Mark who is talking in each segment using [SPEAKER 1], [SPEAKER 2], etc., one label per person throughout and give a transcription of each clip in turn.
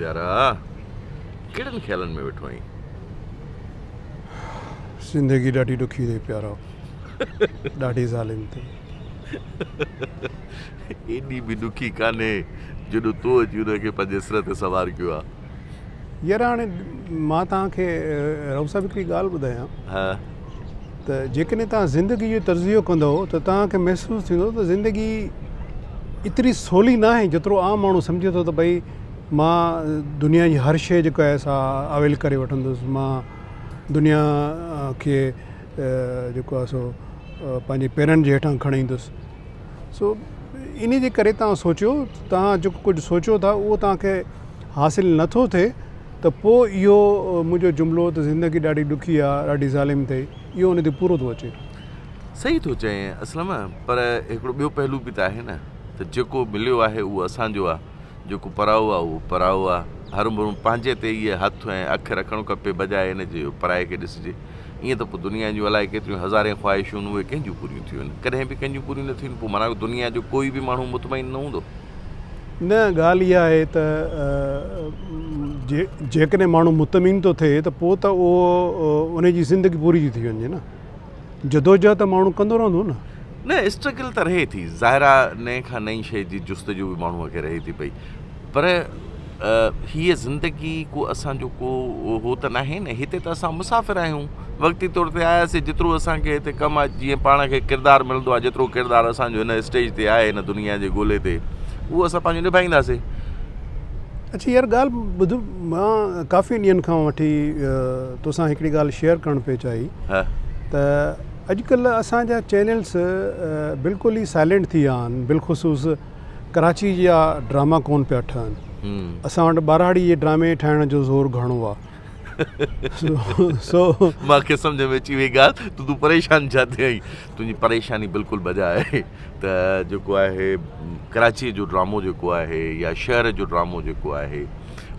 [SPEAKER 1] प्यारा कहिड़नि ख़्यालनि में वेठो आहीं?
[SPEAKER 2] ज़िंदगी ॾाढी ॾुखी अथई प्यारा, ॾाढी ज़ालिम अथई।
[SPEAKER 1] एॾी बि ॾुखी कान्हे जॾहिं तूं अची हुनखे पंहिंजे सिर ते सवार कयो आहे।
[SPEAKER 2] यार हाणे मां तव्हांखे राव साहिब हिकिड़ी ॻाल्हि ॿुधायां त जेकॾहिं तव्हां ज़िंदगी जो तज़ियो कंदव त तव्हांखे महसूसु थींदो त ज़िंदगी एतिरी सवली न आहे जेतिरो आम माण्हू सम्झे थो त भई मां दुनिया जी हर शइ जेको आहे सा अवेल करे वठंदुसि, मां दुनिया खे जेको आहे सो पंहिंजे पेरनि जे हेठां खणी ईंदुसि। सो इन जे करे तव्हां सोचियो, तव्हां जेको कुझु सोचियो था उहो तव्हांखे हासिलु नथो थिए त पोइ इहो मुंहिंजो जुमिलो त ज़िंदगी ॾाढी ॾुखी आहे, ॾाढी ज़ालिम अथई, इहो उन ते पूरो थो अचे।
[SPEAKER 1] सही थो चएं असलम, पर हिकिड़ो ॿियो पहलू बि त आहे न त जेको मिलियो आहे उहो असांजो आहे, जेको पराओ आहे उहो पराओ आहे। हर माण्हू पंहिंजे ते इहे हथ ऐं अखि रखणु खपे बजाए हिन जे पराए खे ॾिसिजे। ईअं त पोइ दुनिया जूं अलाए केतिरियूं हज़ारे ख़्वाहिशूं उहे कंहिंजूं पूरियूं थियूं आहिनि, कॾहिं बि कंहिंजूं पूरियूं न थियूं। पोइ माना दुनिया जो कोई बि माण्हू मुतमइन न हूंदो।
[SPEAKER 2] न, ॻाल्हि इहा आहे त जेकॾहिं माण्हू मुतमिन थो थिए त पोइ त उहो उनजी ज़िंदगी पूरी थी वञे न। जदोजहद त माण्हू कंदो रहंदो न
[SPEAKER 1] स्ट्रगल त रहे थी, ज़ाहिरा नए खां नई शइ जी जुस्तजू बि माण्हूअ खे रहे थी पई। पर हीअ ज़िंदगी को असांजो को हो त नाहे न। हिते त असां मुसाफ़िर आहियूं, वक़्ती तौर ते आयासीं। जेतिरो असांखे हिते कमु आहे, जीअं पाण खे किरदारु मिलंदो आहे, जेतिरो किरदारु असांजो हिन स्टेज ते आहे, हिन दुनिया जे ॻोल्हे ते, उहो असां पंहिंजो निभाईंदासीं।
[SPEAKER 2] अच्छा यार ॻाल्हि ॿुध, मां काफ़ी ॾींहंनि खां वठी तोसां हिकिड़ी ॻाल्हि शेयर करणु पई चाही त अॼुकल्ह असांजा चैनल्स बिल्कुलु ई साइलेंट थी विया आहिनि। बिलख़ुसूस कराची जा ड्रामा कोन पिया ठहनि। असां वटि ॿारहाड़ी जे ड्रामे ठाहिण जो ज़ोर घणो आहे।
[SPEAKER 1] मूंखे सम्झ में अची वई ॻाल्हि, तूं परेशान छा थियई। तुंहिंजी परेशानी बिल्कुलु वजह आहे त जेको आहे कराची जो ड्रामो जेको आहे या शहर जो ड्रामो जेको आहे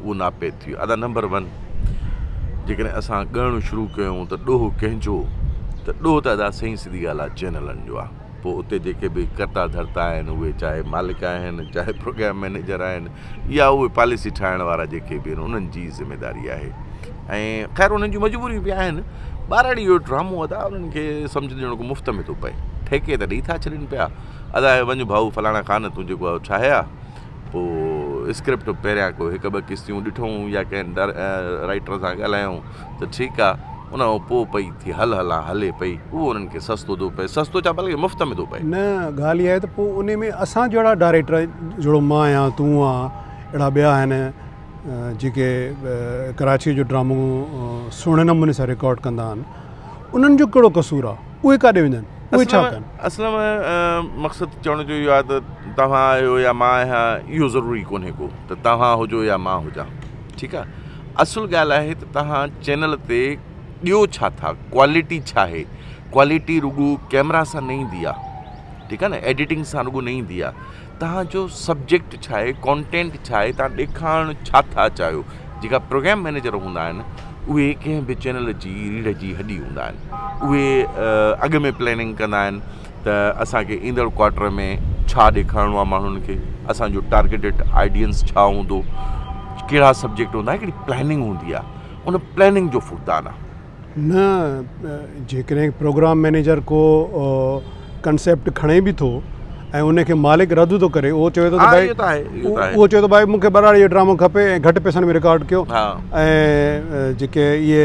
[SPEAKER 1] उहो नापेद थी वियो। अदा नंबर 1, जेकॾहिं असां ॻणणु शुरू कयूं त ॾोह कंहिंजो, त ॾोह त अदा सही सिधी ॻाल्हि आहे चैनलनि जो आहे। पोइ उते जेके बि कर्ता धर्ता आहिनि, उहे चाहे मालिक आहिनि, चाहे प्रोग्राम मैनेजर आहिनि, या उहे पॉलिसी ठाहिण वारा जेके बि आहिनि, उन्हनि जी ज़िम्मेदारी आहे। ऐं ख़ैर उन्हनि जूं मजबूरियूं बि आहिनि। ॿारहाड़ी जो ड्रामो अदा उन्हनि खे सम्झ ॾियणो को मुफ़्त में थो पए, ठेके त ॾेई था छॾनि पिया। अदा वञ भाऊ फलाणा खान तूं जेको आहे ठाहे आहे, पोइ स्क्रिप्ट पहिरियां को हिकु ॿ किस्तियूं ॾिठूं या कंहिं राइटर सां ॻाल्हायूं त ठीकु आहे, उन खां पोइ पई थी हले पई, उहो उन्हनि खे सस्तो थो पए। सस्तो छा बल्कि मुफ़्त में थो पए।
[SPEAKER 2] न, ॻाल्हि इहा आहे त पोइ उन में असां जहिड़ा डायरेक्टर, जहिड़ो मां आहियां, तूं आहे, अहिड़ा ॿिया आहिनि जेके कराची जो ड्रामो सुहिणे नमूने सां रिकॉर्ड कंदा आहिनि, उन्हनि जो कहिड़ो कसूर आहे? उहे काॾे वञनि, उहे छा कनि?
[SPEAKER 1] असल में मक़सदु चवण जो इहो आहे त तव्हां आहियो या मां आहियां, इहो ज़रूरी कोन्हे को त तव्हां हुजो या मां हुजां। ठीकु आहे, असुलु ॻाल्हि आहे त तव्हां चैनल ते ॾियो छा था, क्वालिटी छा आहे। क्वालिटी रुॻो कैमरा सां न ईंदी आहे, ठीकु आहे न, एडिटिंग सां रुॻो न ईंदी आहे। तव्हांजो सब्जेक्ट छा आहे, कॉन्टेंट छा आहे, तव्हां ॾेखारणु छा था चाहियो। जेका प्रोग्राम मैनेजर हूंदा आहिनि उहे कंहिं बि चैनल जी रीढ़ जी हॾी हूंदा आहिनि। उहे अॻु में प्लैनिंग कंदा आहिनि त असांखे ईंदड़ क्वार्टर में छा ॾेखारिणो आहे माण्हुनि खे, असांजो टारगेटेड ऑडियंस छा हूंदो, कहिड़ा सब्जेक्ट हूंदा, हिकिड़ी प्लैनिंग हूंदी आहे। उन प्लैनिंग जो फुक़दान आहे
[SPEAKER 2] न। जेकॾहिं प्रोग्राम मैनेजर को कंसेप्ट खणे बि थो ऐं उनखे मालिक रद्द थो करे, उहो चवे थो त भाई, उहो चवे थो भाई मूंखे ॿारहाड़ी जो ड्रामो खपे ऐं घटि पैसनि में रिकॉर्ड कयो। ऐं जेके इहे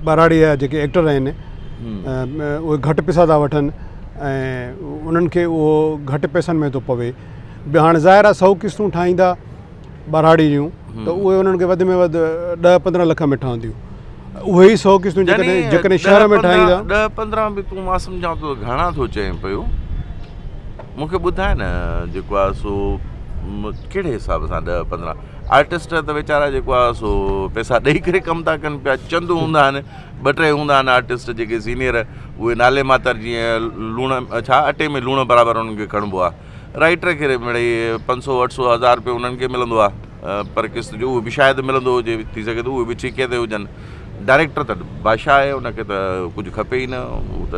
[SPEAKER 2] ॿारहाड़ी जा जेके एक्टर आहिनि उहे घटि पैसा था वठनि ऐं उन्हनि खे उहो घटि पैसनि में थो पवे। हाणे ज़ाहिर आहे 100 किस्तूं ठाहींदा ॿारहाड़ी जूं त उहे उन्हनि खे वधि में वधि 10-15 लख में ठहंदियूं। उहे ई 100 किस्तूं जेकॾहिं शहर में ठाहींदा
[SPEAKER 1] 10-15 बि तूं मां सम्झां थो घणा थो चएं पियो। मूंखे ॿुधाए न जेको आहे सो कहिड़े हिसाब सां 10-15 आर्टिस्ट त वीचारा जेको आहे सो पैसा ॾेई करे कमु था कनि पिया। चंद हूंदा आहिनि, 2-3 हूंदा आहिनि आर्टिस्ट जेके सीनियर, उहे नाले मातर जीअं लूणु छा अटे में लूणु बराबरि उन्हनि खे खणिबो आहे। राइटर खे मिड़ई 500-800 रुपयो उन्हनि खे मिलंदो आहे पर किस्त जो, उहो बि शायदि मिलंदो हुजे, थी सघे थो उहे बि ठीके ते हुजनि। डायरेक्टर त बादशाह आहे, उनखे त कुझु खपे ई न, उहो त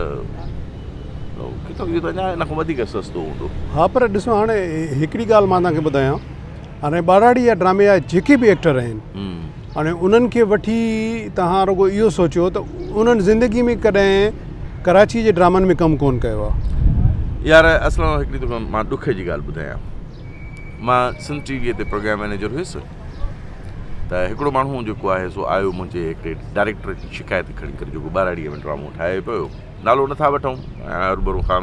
[SPEAKER 1] किथां इहो त अञा इन खां वधीक सस्तो हूंदो।
[SPEAKER 2] हा, पर ॾिसो हाणे हिकिड़ी ॻाल्हि मां तव्हांखे ॿुधायां हाणे ॿाराड़ी या ड्रामे जा जेके बि एक्टर आहिनि हाणे उन्हनि खे वठी तव्हां रुगो इहो सोचियो त उन्हनि ज़िंदगी में कॾहिं कराची जे ड्रामनि में कमु कोन कयो आहे।
[SPEAKER 1] यार असल में हिकिड़ी दफ़ो मां ॾुख जी ॻाल्हि ॿुधायां। मां सिंध टीवीअ ते प्रोग्राम मैनेजर हुयुसि त हिकिड़ो माण्हू जेको आहे सो आयो मुंहिंजे हिकिड़े डायरेक्टर जी शिकायत खणी करे जेको ॿाराड़ीअ में ड्रामो ठाहे पियो, नालो नथा वठूं ऐं हरूभरू खां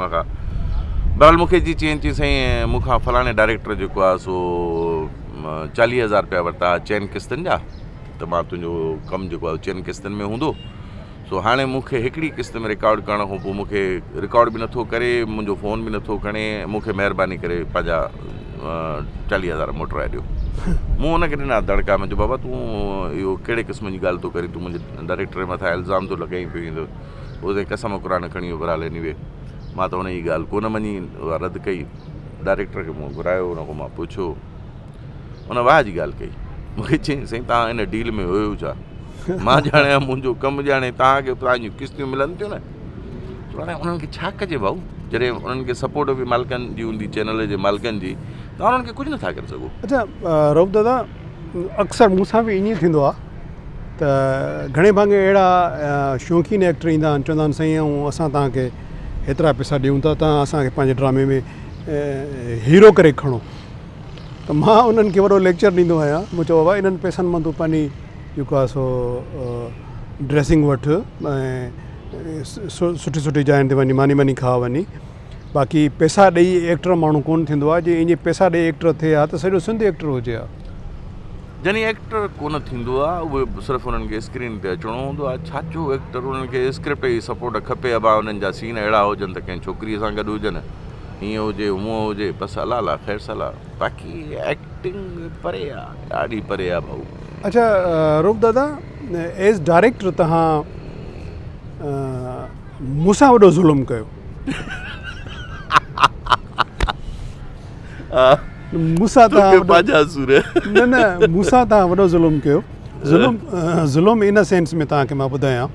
[SPEAKER 1] बहरहाल मूंखे चई साईं मूंखां फलाणे डायरेक्टर जेको आहे सो 40,000 रुपया वरिता 4 किस्तनि जा, त मां तुंहिंजो कमु जेको आहे 4 किस्तनि में हूंदो। सो हाणे मूंखे हिकिड़ी किस्त में रिकॉर्ड करण खां पोइ मूंखे रिकॉर्ड बि नथो करे, मुंहिंजो फ़ोन बि नथो खणे, मूंखे महिरबानी करे पंहिंजा 40,000 मोटराए ॾियो। मूं हुनखे ॾिना दड़का, मुंहिंजो बाबा तूं इहो कहिड़े क़िस्म जी ॻाल्हि थो करे, तूं मुंहिंजे डायरेक्टर जे मथां इल्ज़ाम थो लॻाई पियो, उहो कसम क़ुरान खणी बराल ॾिनी वे। मां त हुन जी ॻाल्हि कोन मञी, उहा रद्द कई। डायरेक्टर खे मूं घुरायो, हुन खां मां पुछियो, हुन वाह जी ॻाल्हि कई। मूंखे चई साईं तव्हां हिन डील में हुयो छा? मां ॼाणियां मुंहिंजो कमु ॼाणे, तव्हांखे तव्हांजूं किस्तियूं मिलनि थियूं न। हाणे उन्हनि खे छा कजे भाऊ, जॾहिं उन्हनि खे सपोर्ट बि मालिकनि जी हूंदी, चैनल जे मालिकनि जी, तव्हां उन्हनि खे कुझु नथा करे सघो।
[SPEAKER 2] अच्छा रऊफ़ दादा, अक्सर मूंसां बि ईअं थींदो आहे त घणे भाङे अहिड़ा शौक़ीन एक्टर ईंदा आहिनि, चवंदा आहिनि साईं असां तव्हांखे हेतिरा पैसा ॾियूं था, तव्हां असांखे पंहिंजे ड्रामे में हीरो करे खणो। त मां उन्हनि खे वॾो लेक्चर ॾींदो आहियां। मूं चयो बाबा इन्हनि पैसनि मां तूं पंहिंजी जेको आहे सो ड्रेसिंग वठि ऐं सुठी सुठी जाइनि ते वञी मानी खा वञी, बाक़ी पैसा ॾेई एक्टर माण्हू कोन थींदो आहे। जे ईअं पैसा ॾेई एक्टर थिए हा त सॼो सिंधी एक्टर हुजे हा।
[SPEAKER 1] जॾहिं एक्टर कोन थींदो आहे, उहे सिर्फ़ु उन्हनि खे स्क्रीन ते अचिणो हूंदो आहे। छा जो एक्टर, उन्हनि खे स्क्रिप्ट जी सपोर्ट खपे, अबा उन्हनि जा सीन अहिड़ा हुजनि त कंहिं छोकिरीअ सां गॾु हुजनि, हीअं हुजे हूअं हुजे, बसि अला अला ख़ैर सलाह, बाक़ी एक्टिंग परे आहे, ॾाढी परे आहे भाऊ।
[SPEAKER 2] अच्छा रूप दादा, एज़ डायरेक्टर तव्हां मूंसां वॾो ज़ुल्म कयो। मूंसां तव्हां न मूंसां तव्हां वॾो ज़ुल्म कयो। ज़ुल्म इन सेंस में तव्हांखे मां ॿुधायां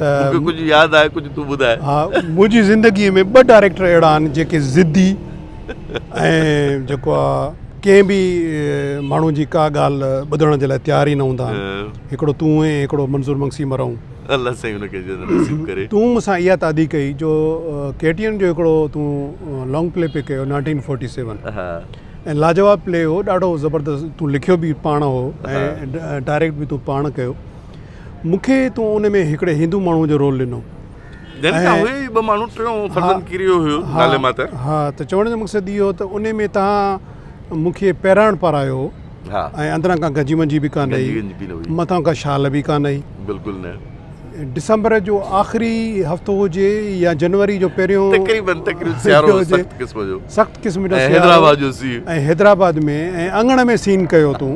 [SPEAKER 2] त
[SPEAKER 1] कुझु यादि आहे, कुझु तूं ॿुधाए।
[SPEAKER 2] हा, मुंहिंजी ज़िंदगीअ में 2 डायरेक्टर अहिड़ा आहिनि जेके ज़िद्दी ऐं जेको आहे कंहिं बि माण्हू जी का ॻाल्हि ॿुधण जे लाइ तयार ई न हूंदा आहिनि। हिकिड़ो तूं ऐं हिकिड़ो मंज़ूर मंगसी मरऊं।
[SPEAKER 1] अल्लाह साईं हुनखे नसीब करे।
[SPEAKER 2] तूं मूंसां इहा तादी कई जो KTN जो हिकिड़ो तूं लॉन्ग प्ले पे कयो 1947 ऐं लाजवाब प्ले हो, ॾाढो ज़बरदस्त। तूं लिखियो बि पाण हो ऐं डायरेक्ट बि तूं पाण कयो। मूंखे तूं उन में हिकिड़े हिंदू माण्हू जो रोल ॾिनो। हा, त चवण जो मक़सदु इहो त उन में तव्हां मूंखे पहिराण पारायो ऐं अंदरां खां गंजी मंजी बि कान आई, मथां खां शाल बि कान आई।
[SPEAKER 1] बिल्कुलु न।
[SPEAKER 2] दिसंबर जो आख़िरी हफ़्तो हुजे या जनवरी जो पहिरियों, सख़्त क़िस्म जो हैदराबाद में ऐं अंगण में सीन कयो तूं।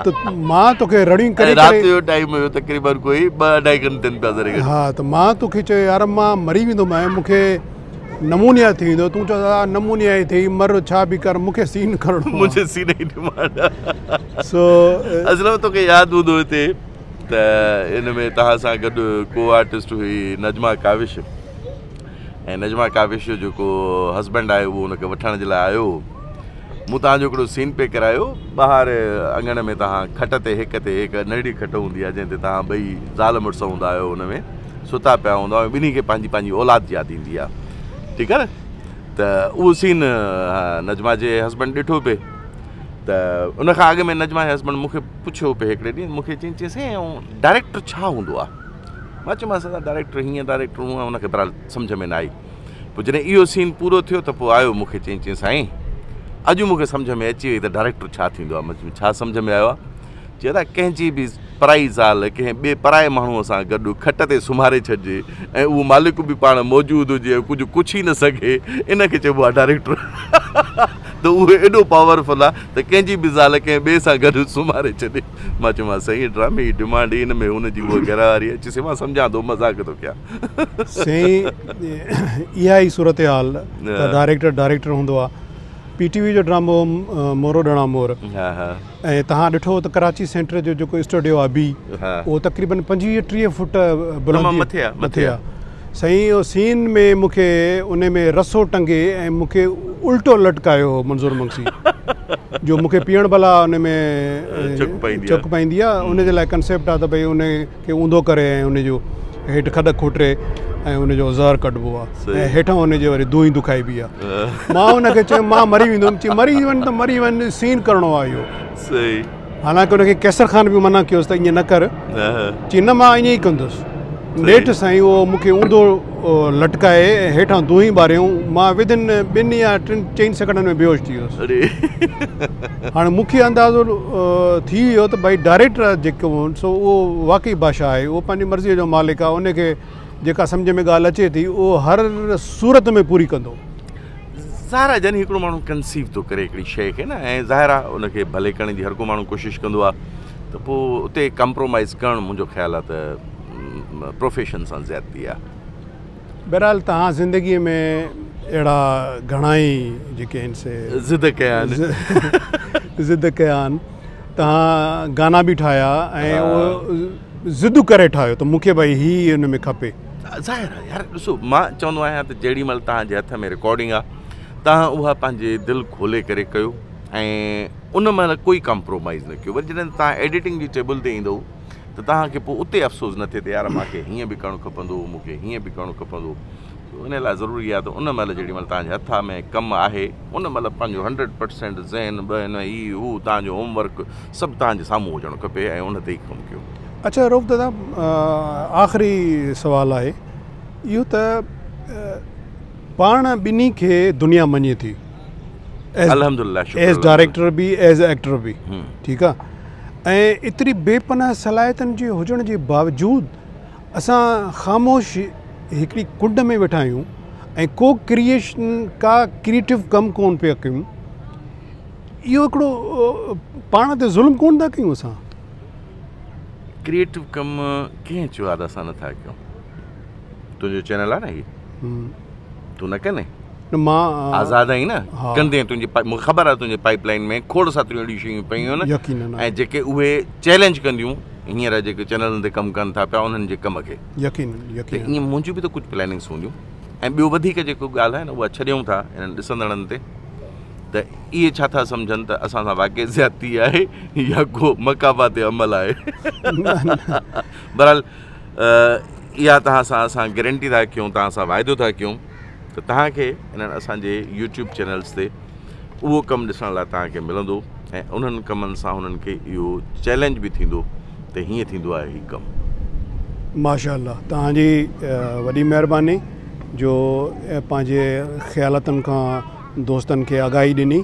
[SPEAKER 2] त मां तोखे रड़ियूं करे हा, त मां तोखे चयो यार मां मरी वेंदोमांइ, मूंखे नमूनिया थी वेंदो। तूं चवंदा नमूनिया ई थी मर, छा बि कर, मूंखे सीन करणो।
[SPEAKER 1] मुंहिंजे सीन जी डिमांड सो असल में तोखे यादि हूंदो हिते त इन में तव्हां सां गॾु को आर्टिस्ट हुई नजमा काविश, ऐं नजमा काविश जो जेको हस्बैंड आहे उहो हुनखे वठण जे लाइ आयो। मूं तव्हांजो हिकिड़ो सीन पे करायो ॿाहिरि अंगण में, तव्हां खट ते हिक नंढड़ी खट हूंदी आहे जंहिं ते तव्हां ॿई ज़ाल मुड़ुस हूंदा आहियो, हुन में सुता पिया हूंदा आहियो, ॿिन्ही खे पंहिंजी औलाद यादि ईंदी आहे, ठीकु आहे न। त उहो सीन नजमा जे हस्बैंड ॾिठो पिए, त उनखां अॻु में नजमा जे हस्बैंड मूंखे पुछियो पिए हिकिड़े ॾींहुं, मूंखे चई साईं डायरेक्टर छा हूंदो आहे? मां चयोमांसि डायरेक्टर हीअं, डायरेक्टर हूअं। हुनखे बहरहाल सम्झ में न आई। पोइ जॾहिं इहो सीन पूरो थियो त पोइ आयो मूंखे चई साईं अॼु मूंखे सम्झ में अची वई त डायरेक्टर छा थींदो आहे। छा सम्झ में आयो आहे? चए था कंहिंजी बि पराई ज़ाल कंहिं ॿिए पराए माण्हूअ सां गॾु खट ते सुम्हारे छॾिजे ऐं उहो मालिक बि पाण मौजूदु हुजे, कुझु ई न सघे, इनखे चइबो आहे डायरेक्टर। त उहो एॾो पावरफुल आहे त कंहिंजी बि ज़ाल कंहिं ॿिए सां गॾु सुम्हारे छॾे। मां चयोमांसि साईं ड्रामे जी डिमांड हिन में हुनजी उहा घरवारी अचे, मां सम्झां थो, मज़ाक थो कयां।
[SPEAKER 2] साईं इहा ई सूरत हाल डायरेक्टर हूंदो आहे। PTV जो ड्रामो मोरो ॾणा मोर, ऐं तव्हां ॾिठो त कराची सेंटर जो जेको स्टूडियो आहे बी, उहो तक़रीबन 25-30 फुट मथे आहे। साईं उहो सीन में मूंखे उन में रसो टंगे ऐं मूंखे उल्टो लटकायो मंज़ूर मंगसी। जो मूंखे पीअण भला उन में चुक पवंदी आहे उन जे लाइ कंसेप्ट आहे त भई उन खे ऊंधो करे ऐं उनजो हेठि खॾ खोटे ऐं उनजो ज़हर कढिबो आहे ऐं हेठां उनजे वरी दूई दुखाइबी आहे मां उनखे चयो मां मरी वेंदुमि चई मरी वञ त मरी वञ सीन करिणो आहे इहो
[SPEAKER 1] सही
[SPEAKER 2] हालांकि उनखे कैसर ख़ान बि मना कयोसि त ईअं न कर चई न मां ईअं ई कंदुसि नेठि साईं उहो मूंखे ऊंधो लटकाए हेठां दूई ॿारियूं मां विदिन 2 या 3 सेकंडनि में बेहोश थी वियुसि हाणे मूंखे अंदाज़ो थी वियो त भई डायरेक्टर जेको सो उहो वाक़ई बादशाह आहे उहो पंहिंजी मर्ज़ीअ जो मालिक आहे उनखे जेका सम्झ में ॻाल्हि अचे थी उहो हर सूरत में पूरी कंदो
[SPEAKER 1] ज़ाहिर जॾहिं हिकिड़ो माण्हू कंसीव थो करे हिकिड़ी शइ खे न ऐं ज़ाहिर आहे उनखे भले करण जी हर को माण्हू कोशिशि कंदो आहे त पोइ उते कॉम्प्रोमाइज़ करणु मुंहिंजो ख़्यालु आहे त प्रोफेशन सां ज़्यादती आहे
[SPEAKER 2] बहरहाल तव्हां ज़िंदगीअ में अहिड़ा घणाई जेके आहिनि से
[SPEAKER 1] ज़िद कया
[SPEAKER 2] ज़िद कया आहिनि तव्हां गाना बि ठाहिया ऐं उहो ज़िद करे ठाहियो त मूंखे भई हीअ हुन में खपे
[SPEAKER 1] ज़ाहिर आहे यार ॾिसो मां चवंदो आहियां त जेॾी महिल तव्हांजे हथ में रिकॉर्डिंग आहे तव्हां उहा पंहिंजे दिलि खोले करे कयो ऐं उन महिल कोई कॉम्प्रोमाइज़ न कयो वरी जॾहिं तव्हां एडिटिंग जी टेबल ते ईंदो त तव्हांखे पोइ उते अफ़सोस न थिए त यार मूंखे हीअं बि करणु खपंदो मूंखे हीअं बि करणु खपंदो इन लाइ ज़रूरी आहे त उन महिल जेॾी महिल तव्हांजे हथ में कमु आहे उन महिल पंहिंजो 100% ज़हन ॿहन ही हू तव्हांजो होमवर्क सभु तव्हांजे साम्हूं हुजणु खपे ऐं उन ते ई कमु कयो
[SPEAKER 2] अच्छा रऊफ़ दादा आख़िरी सुवालु आहे इहो त पाण ॿिन्ही खे दुनिया मञे थी
[SPEAKER 1] अल्हम्दुलिल्लाह
[SPEAKER 2] एज़ डायरेक्टर बि एज़ एक्टर बि ठीकु आहे ऐं एतिरी बेपनाह सलाहियतनि जे हुजण जे बावजूदि असां ख़ामोश हिकिड़ी कुंड में वेठा आहियूं ऐं को क्रिएटिव कमु कोन पिया कयूं इहो हिकिड़ो पाण ते ज़ुल्म कोन था कयूं असां
[SPEAKER 1] क्रिएटिव कमु कीअं चयो आहे त असां नथा कयूं तुंहिंजो चैनल आहे न हीअ तूं न कने
[SPEAKER 2] मां
[SPEAKER 1] आज़ाद आहीं न कंदे तुंहिंजी मूंखे ख़बर आहे तुंहिंजे पाइपलाइन में खोड़ साथियूं अहिड़ियूं शयूं पयूं आहिनि ऐं जेके उहे चैलेंज कंदियूं हींअर जेके चैनलनि ते कमु कनि था पिया उन्हनि जे कम खे ईअं मुंहिंजियूं बि त कुझु प्लैनिंग्स हूंदियूं ऐं ॿियो वधीक जेको ॻाल्हि आहे न उहा छॾियूं था इन्हनि ॾिसंदड़नि ते त इहे छा था सम्झनि त असां सां वाक़ई ज़्यादती आहे या को मकाबा ते अमल आहे बहरहाल इहा तव्हां सां असां गारंटी था कयूं तव्हां सां वाइदो था कयूं त तव्हांखे इन्हनि असांजे यूट्यूब चैनल्स ते उहो कमु ॾिसण लाइ तव्हांखे मिलंदो ऐं उन्हनि कमनि सां हुननि खे इहो चैलेंज बि थींदो त हीअं थींदो आहे हीउ कमु
[SPEAKER 2] माशाअल्लाह तव्हांजी वॾी महिरबानी जो पंहिंजे ख़्यालातनि खां दोस्तनि खे आगाही ॾिनी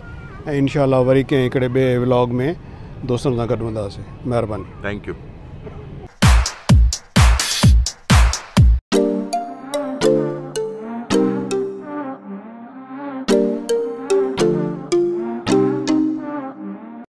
[SPEAKER 2] ऐं इंशाअल्लाह वरी कंहिं हिकिड़े ॿिए व्लॉग में दोस्तनि सां गॾु हूंदासीं महिरबानी
[SPEAKER 1] थैंक यू